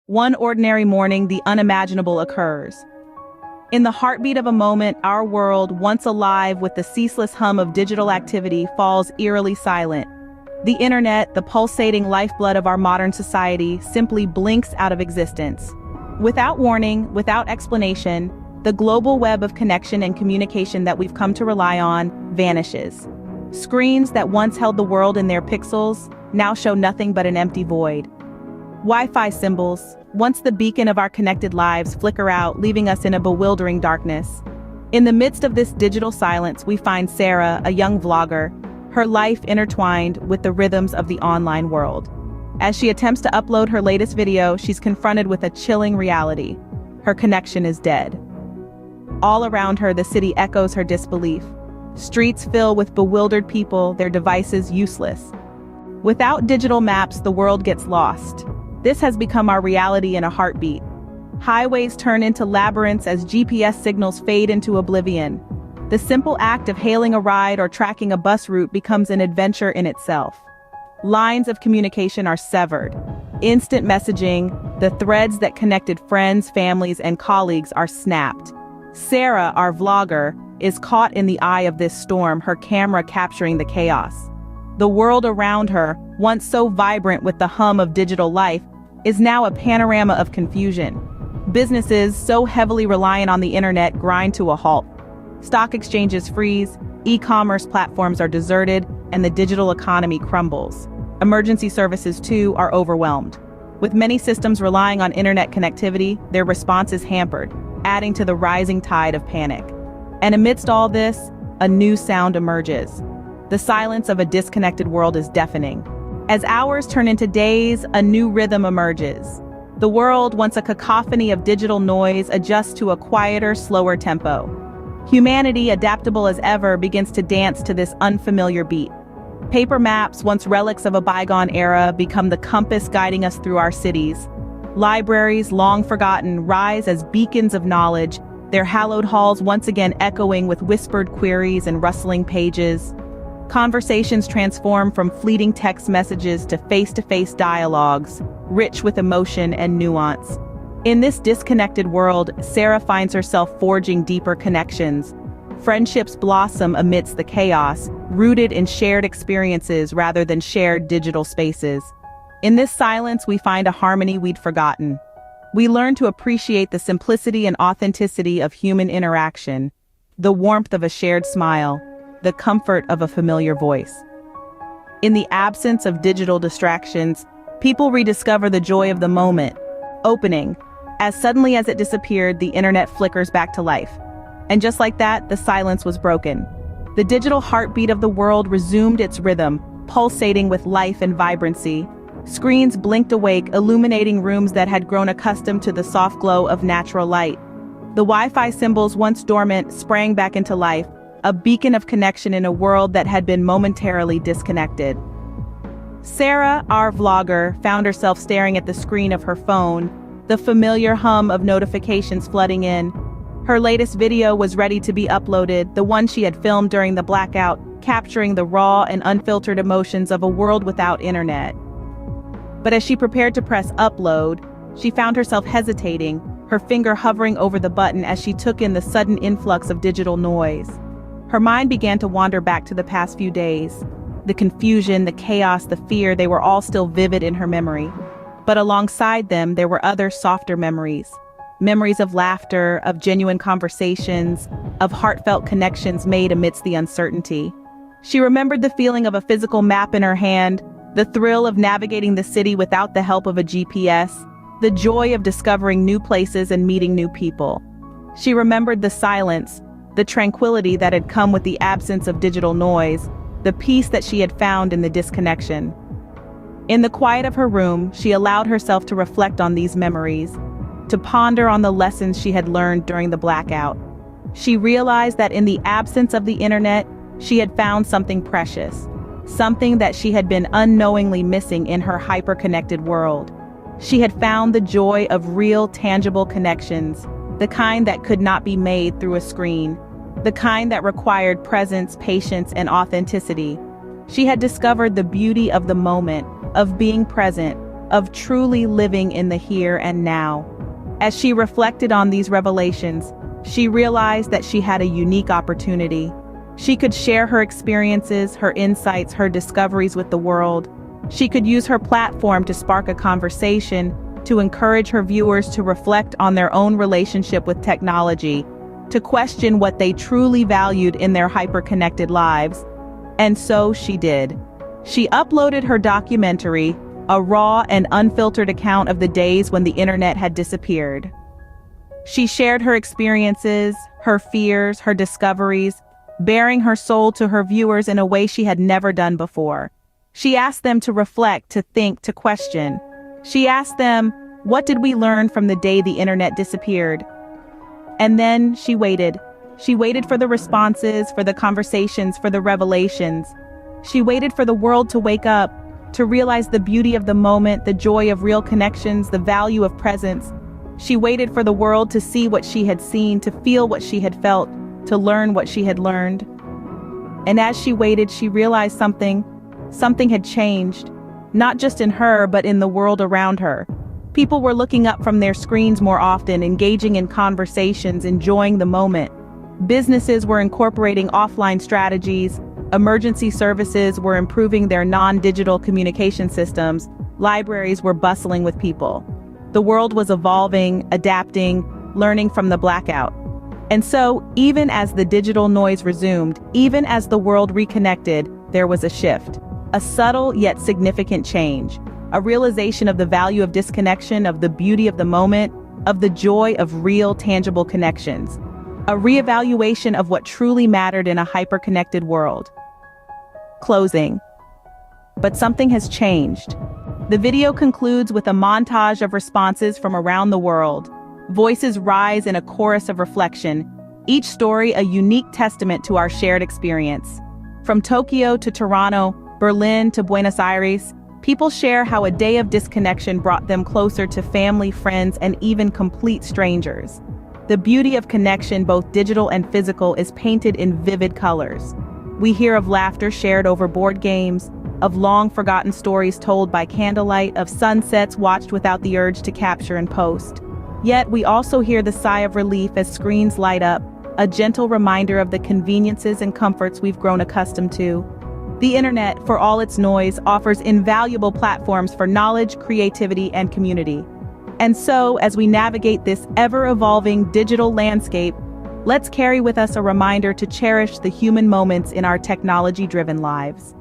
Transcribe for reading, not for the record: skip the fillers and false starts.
One ordinary morning, the unimaginable occurs. In the heartbeat of a moment, our world, once alive with the ceaseless hum of digital activity, falls eerily silent. The internet, the pulsating lifeblood of our modern society, simply blinks out of existence. Without warning, without explanation, the global web of connection and communication that we've come to rely on vanishes. Screens that once held the world in their pixels now show nothing but an empty void. Wi-Fi symbols, once the beacon of our connected lives, flicker out, leaving us in a bewildering darkness. In the midst of this digital silence, we find Sarah, a young vlogger, her life intertwined with the rhythms of the online world. As she attempts to upload her latest video, she's confronted with a chilling reality. Her connection is dead. All around her, the city echoes her disbelief. Streets fill with bewildered people, their devices useless. Without digital maps, the world gets lost. This has become our reality in a heartbeat. Highways turn into labyrinths as GPS signals fade into oblivion. The simple act of hailing a ride or tracking a bus route becomes an adventure in itself. Lines of communication are severed. Instant messaging, the threads that connected friends, families, and colleagues are snapped. Sarah, our vlogger, is caught in the eye of this storm, her camera capturing the chaos. The world around her, once so vibrant with the hum of digital life, is now a panorama of confusion. Businesses, so heavily reliant on the internet, grind to a halt. Stock exchanges freeze, e-commerce platforms are deserted, and the digital economy crumbles. Emergency services, too, are overwhelmed. With many systems relying on internet connectivity, their response is hampered, adding to the rising tide of panic. And amidst all this, a new sound emerges. The silence of a disconnected world is deafening. As hours turn into days, a new rhythm emerges. The world, once a cacophony of digital noise, adjusts to a quieter, slower tempo. Humanity, adaptable as ever, begins to dance to this unfamiliar beat. Paper maps, once relics of a bygone era, become the compass guiding us through our cities. Libraries, long forgotten, rise as beacons of knowledge, their hallowed halls once again echoing with whispered queries and rustling pages. Conversations transform from fleeting text messages to face-to-face dialogues, rich with emotion and nuance. In this disconnected world, Sarah finds herself forging deeper connections. Friendships blossom amidst the chaos, rooted in shared experiences rather than shared digital spaces. In this silence, we find a harmony we'd forgotten. We learn to appreciate the simplicity and authenticity of human interaction, the warmth of a shared smile, the comfort of a familiar voice. In the absence of digital distractions, people rediscover the joy of the moment. Opening. As suddenly as it disappeared, the internet flickers back to life. And just like that, the silence was broken. The digital heartbeat of the world resumed its rhythm, pulsating with life and vibrancy. Screens blinked awake, illuminating rooms that had grown accustomed to the soft glow of natural light. The Wi-Fi symbols, once dormant, sprang back into life, a beacon of connection in a world that had been momentarily disconnected. Sarah, our vlogger, found herself staring at the screen of her phone, the familiar hum of notifications flooding in. Her latest video was ready to be uploaded, the one she had filmed during the blackout, capturing the raw and unfiltered emotions of a world without internet. But as she prepared to press upload, she found herself hesitating, her finger hovering over the button as she took in the sudden influx of digital noise. Her mind began to wander back to the past few days. The confusion, the chaos, the fear, they were all still vivid in her memory. But alongside them, there were other softer memories. Memories of laughter, of genuine conversations, of heartfelt connections made amidst the uncertainty. She remembered the feeling of a physical map in her hand, the thrill of navigating the city without the help of a GPS, the joy of discovering new places and meeting new people. She remembered the silence, the tranquility that had come with the absence of digital noise, the peace that she had found in the disconnection. In the quiet of her room, she allowed herself to reflect on these memories, to ponder on the lessons she had learned during the blackout. She realized that in the absence of the internet, she had found something precious, something that she had been unknowingly missing in her hyper-connected world. She had found the joy of real, tangible connections, the kind that could not be made through a screen, the kind that required presence, patience, and authenticity. She had discovered the beauty of the moment, of being present, of truly living in the here and now. As she reflected on these revelations, she realized that she had a unique opportunity. She could share her experiences, her insights, her discoveries with the world. She could use her platform to spark a conversation, to encourage her viewers to reflect on their own relationship with technology, to question what they truly valued in their hyper-connected lives. And so she did. She uploaded her documentary, a raw and unfiltered account of the days when the internet had disappeared. She shared her experiences, her fears, her discoveries, baring her soul to her viewers in a way she had never done before. She asked them to reflect, to think, to question. She asked them, what did we learn from the day the internet disappeared? And then she waited. She waited for the responses, for the conversations, for the revelations. She waited for the world to wake up, to realize the beauty of the moment, the joy of real connections, the value of presence. She waited for the world to see what she had seen, to feel what she had felt, to learn what she had learned. And as she waited, she realized something had changed, not just in her, but in the world around her. People were looking up from their screens more often, engaging in conversations, enjoying the moment. Businesses were incorporating offline strategies. Emergency services were improving their non-digital communication systems. Libraries were bustling with people. The world was evolving, adapting, learning from the blackout. And so, even as the digital noise resumed, even as the world reconnected, there was a shift. A subtle yet significant change. A realization of the value of disconnection, of the beauty of the moment, of the joy of real, tangible connections. A reevaluation of what truly mattered in a hyper-connected world. Closing. But something has changed. The video concludes with a montage of responses from around the world. Voices rise in a chorus of reflection, each story a unique testament to our shared experience. From Tokyo to Toronto, Berlin to Buenos Aires, people share how a day of disconnection brought them closer to family, friends, and even complete strangers. The beauty of connection, both digital and physical, is painted in vivid colors. We hear of laughter shared over board games, of long-forgotten stories told by candlelight, of sunsets watched without the urge to capture and post. Yet we also hear the sigh of relief as screens light up, a gentle reminder of the conveniences and comforts we've grown accustomed to. The internet, for all its noise, offers invaluable platforms for knowledge, creativity, and community. And so, as we navigate this ever-evolving digital landscape, let's carry with us a reminder to cherish the human moments in our technology-driven lives.